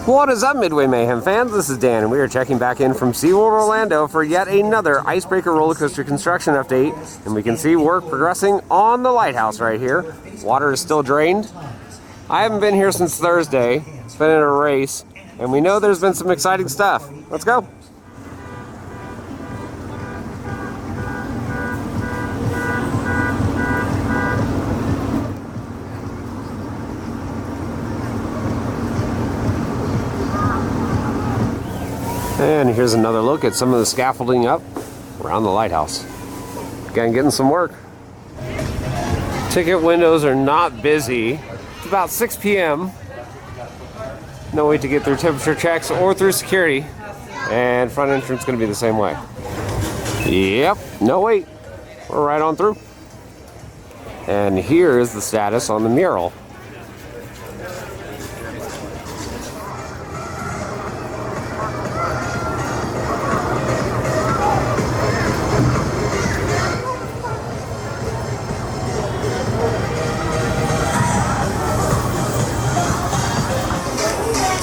What is up, Midway Mayhem fans? This is Dan, and we are checking back in from SeaWorld Orlando for yet another Icebreaker roller coaster construction update. And we can see work progressing on the lighthouse right here. Water is still drained. I haven't been here since Thursday. It's been in a race, and we know there's been some exciting stuff. Let's go. And here's another look at some of the scaffolding up around the lighthouse. Again, getting some work. Ticket windows are not busy. It's about 6 p.m. No way to get through temperature checks or through security. And front entrance going to be the same way. Yep, no wait. We're right on through. And here is the status on the mural.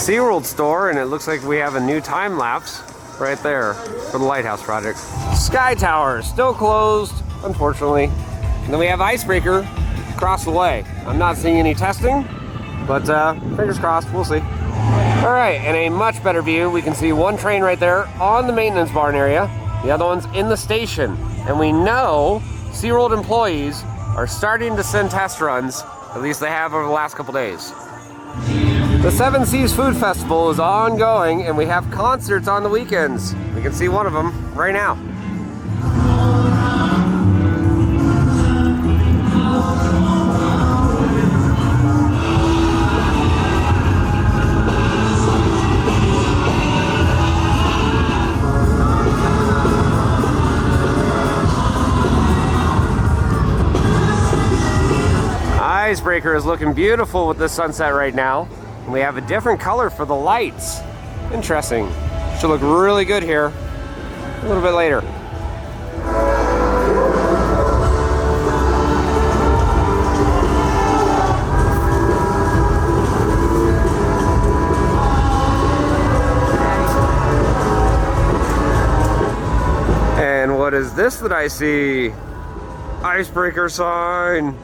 SeaWorld store, and it looks like we have a new time lapse right there for the lighthouse project. Sky Tower still closed, unfortunately. And then we have Icebreaker across the way. I'm not seeing any testing, but fingers crossed, we'll see. All right, and a much better view. We can see one train right there on the maintenance barn area. The other one's in the station. And we know SeaWorld employees are starting to send test runs, at least they have over the last couple days. The Seven Seas Food Festival is ongoing, and we have concerts on the weekends. We can see one of them right now. Icebreaker is looking beautiful with the sunset right now. We have a different color for the lights. Interesting. Should look really good here a little bit later. And what is this that I see? Icebreaker sign.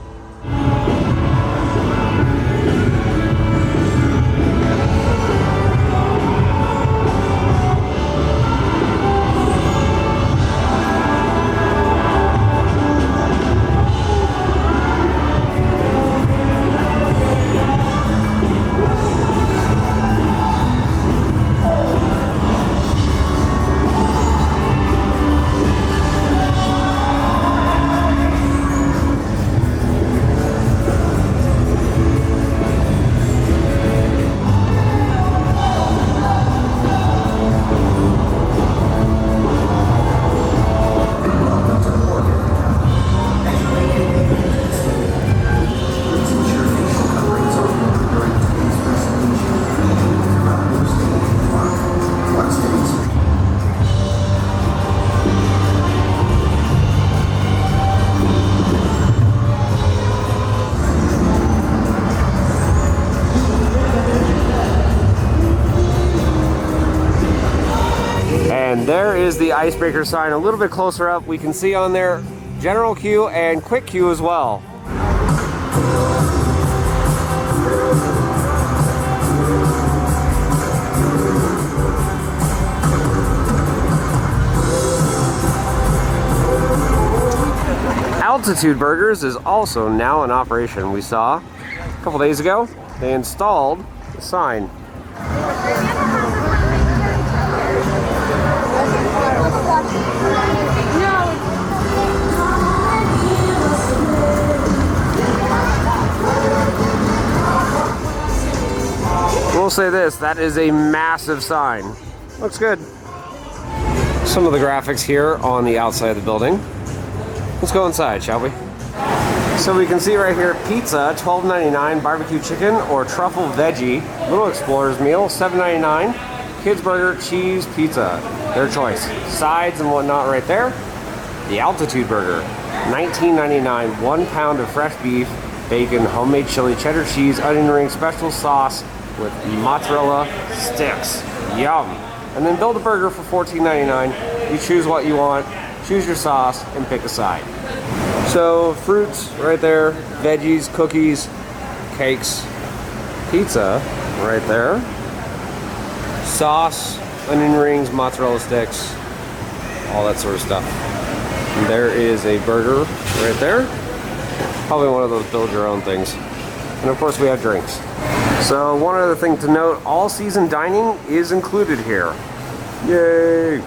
And there is the Icebreaker sign a little bit closer up. We can see on there general queue and quick queue as well. Altitude Burgers is also now in operation. We saw a couple days ago they installed the sign. We'll say this, that is a massive sign. Looks good. Some of the graphics here on the outside of the building. Let's go inside, shall we? So we can see right here, pizza, $12.99, barbecue chicken or truffle veggie, Little Explorers meal, $7.99, kids burger, cheese, pizza, their choice. Sides and whatnot right there. The Altitude Burger, $19.99, 1 pound of fresh beef, bacon, homemade chili, cheddar cheese, onion ring, special sauce, with mozzarella sticks. Yum. And then build a burger for $14.99. You choose what you want, choose your sauce, and pick a side. So fruits right there, veggies, cookies, cakes, pizza right there, sauce, onion rings, mozzarella sticks, all that sort of stuff. And there is a burger right there. Probably one of those build your own things. And of course we have drinks. So one other thing to note, all season dining is included here. Yay!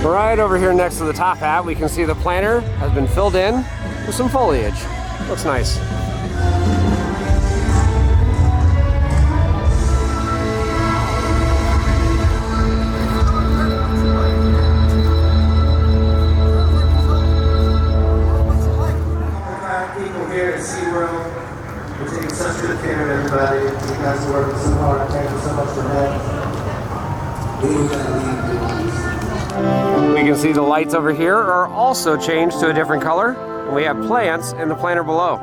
Right over here next to the top hat, we can see the planter has been filled in with some foliage. Looks nice. People here at SeaWorld, we're taking such good care of everybody. You guys are working so hard. Thank you so much for that. We can see the lights over here are also changed to a different color, and we have plants in the planter below.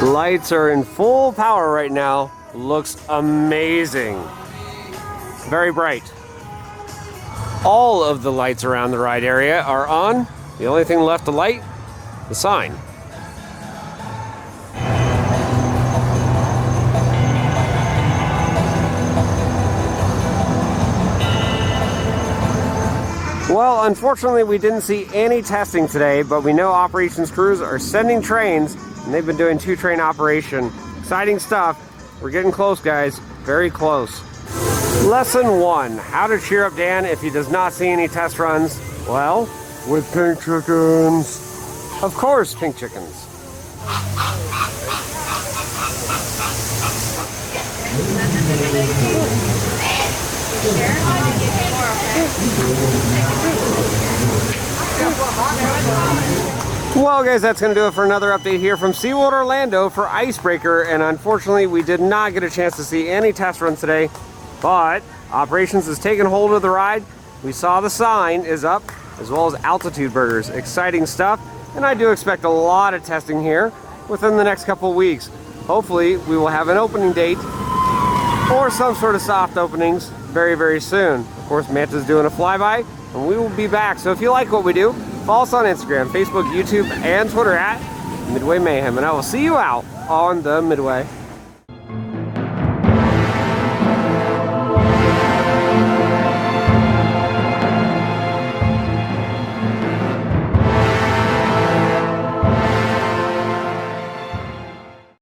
Lights are in full power right now. Looks amazing. Very bright. All of the lights around the ride area are on. The only thing left to light, the sign. Well, unfortunately, we didn't see any testing today, but we know operations crews are sending trains, and they've been doing 2-train operation. Exciting stuff. We're getting close, guys. Very close. Lesson 1, how to cheer up Dan if he does not see any test runs. Well, with pink chickens. Of course, pink chickens. Well, guys, that's going to do it for another update here from SeaWorld Orlando for Ice Breaker. And unfortunately, we did not get a chance to see any test runs today, but operations has taken hold of the ride. We saw the sign is up, as well as altitude burgers. Exciting stuff. And I do expect a lot of testing here within the next couple of weeks. Hopefully, we will have an opening date or some sort of soft openings very, very soon. Of course, Manta's doing a flyby, and we will be back. So if you like what we do, follow us on Instagram, Facebook, YouTube, and Twitter at Midway Mayhem. And I will see you out on the Midway.